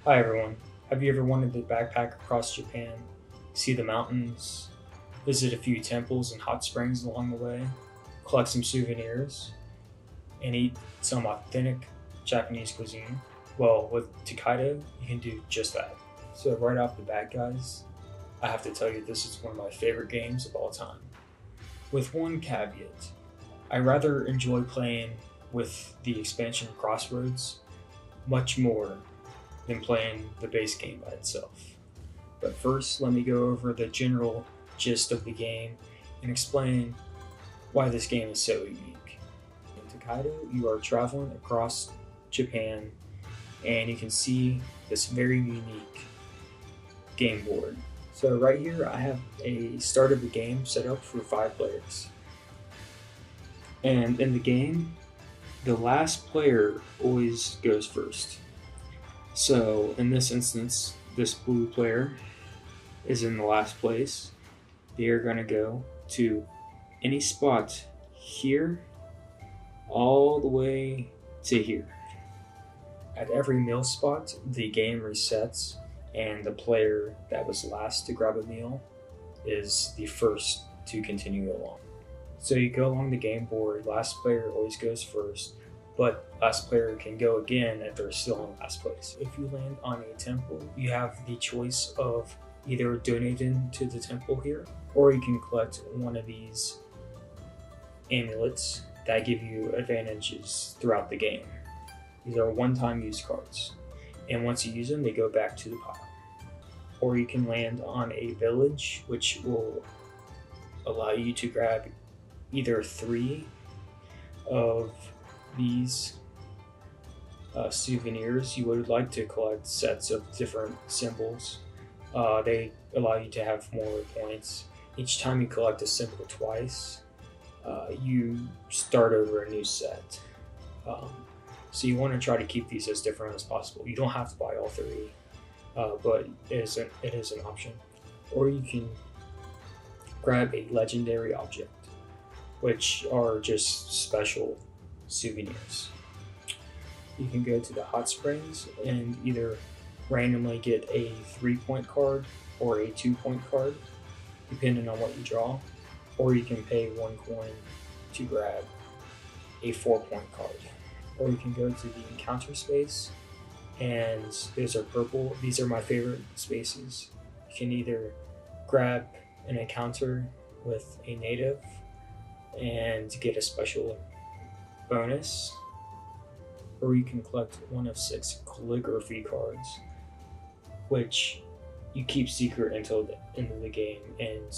Hi everyone. Have you ever wanted to backpack across Japan, see the mountains, visit a few temples and hot springs along the way, collect some souvenirs, and eat some authentic Japanese cuisine? Well, with Tokaido, you can do just that. So right off the bat, guys, I have to tell you this is one of my favorite games of all time. With one caveat, I rather enjoy playing with the expansion Crossroads much more than playing the base game by itself. But first, let me go over the general gist of the game and explain why this game is so unique. In Tokaido, you are traveling across Japan and you can see this very unique game board. So right here, I have a start of the game set up for 5 players. And in the game, the last player always goes first. So in this instance, this blue player is in the last place. They are going to go to any spot here all the way to here. At every meal spot, the game resets and the player that was last to grab a meal is the first to continue along. So you go along the game board, last player always goes first, but last player can go again if they're still in last place. If you land on a temple, you have the choice of either donating to the temple here, or you can collect one of these amulets that give you advantages throughout the game. These are one-time use cards, and once you use them, they go back to the pile. Or you can land on a village, which will allow you to grab either 3 of these souvenirs. You would like to collect sets of different symbols. They allow you to have more points. Each time you collect a symbol twice, you start over a new set. So you want to try to keep these as different as possible. You don't have to buy all 3, but it is an option. Or you can grab a legendary object, which are just special souvenirs. You can go to the hot springs and either randomly get a 3-point card or a 2-point card, depending on what you draw, or you can pay 1 coin to grab a 4-point card. Or you can go to the encounter space, and those are purple. These are my favorite spaces. You can either grab an encounter with a native and get a special bonus, or you can collect one of 6 calligraphy cards, which you keep secret until the end of the game, and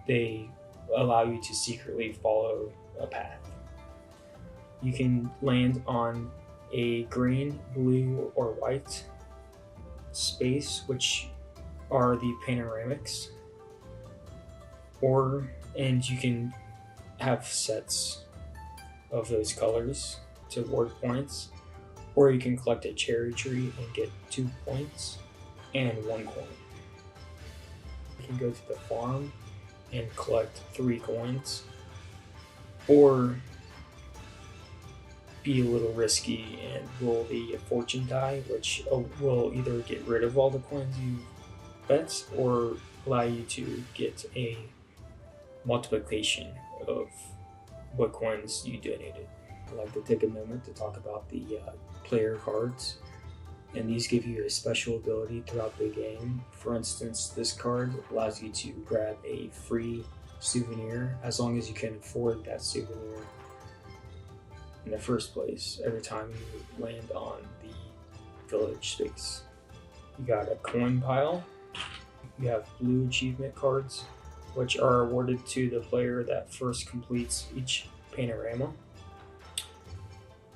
they allow you to secretly follow a path. You can land on a green, blue, or white space, which are the panoramics, and you can have sets of those colors to award points, or you can collect a cherry tree and get 2 points and 1 coin. You can go to the farm and collect 3 coins, or be a little risky and roll the fortune die, which will either get rid of all the coins you bet or allow you to get a multiplication of what coins you donated. I'd like to take a moment to talk about the player cards, and these give you a special ability throughout the game. For instance, this card allows you to grab a free souvenir as long as you can afford that souvenir in the first place every time you land on the village space. You got a coin pile. You have blue achievement cards, which are awarded to the player that first completes each panorama.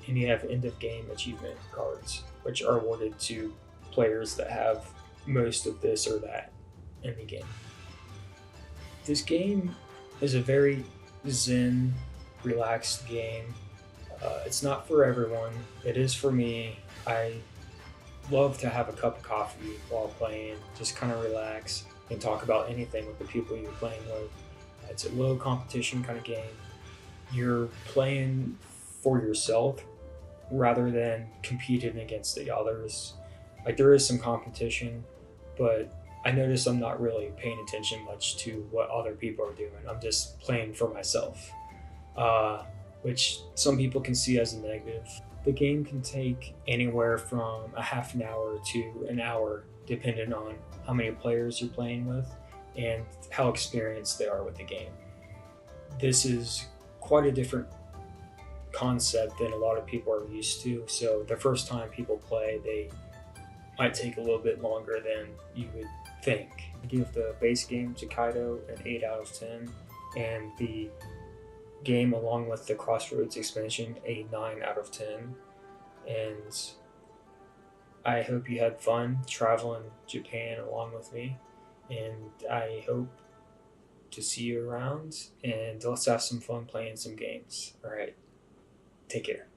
And you have end of game achievement cards, which are awarded to players that have most of this or that in the game. This game is a very zen, relaxed game. It's not for everyone. It is for me. I love to have a cup of coffee while playing, just kind of relax and talk about anything with the people you're playing with. It's a low competition kind of game. You're playing for yourself rather than competing against the others. Like there is some competition, but I notice I'm not really paying attention much to what other people are doing. I'm just playing for myself, uh, which some people can see as a negative. The game can take anywhere from a half an hour to an hour, depending on how many players you're playing with and how experienced they are with the game. This is quite a different concept than a lot of people are used to. So the first time people play, they might take a little bit longer than you would think. I give the base game Tokaido an 8 out of 10, and the game along with the Crossroads expansion a 9 out of 10. And I hope you had fun traveling Japan along with me, and I hope to see you around, and let's have some fun playing some games. All right, take care.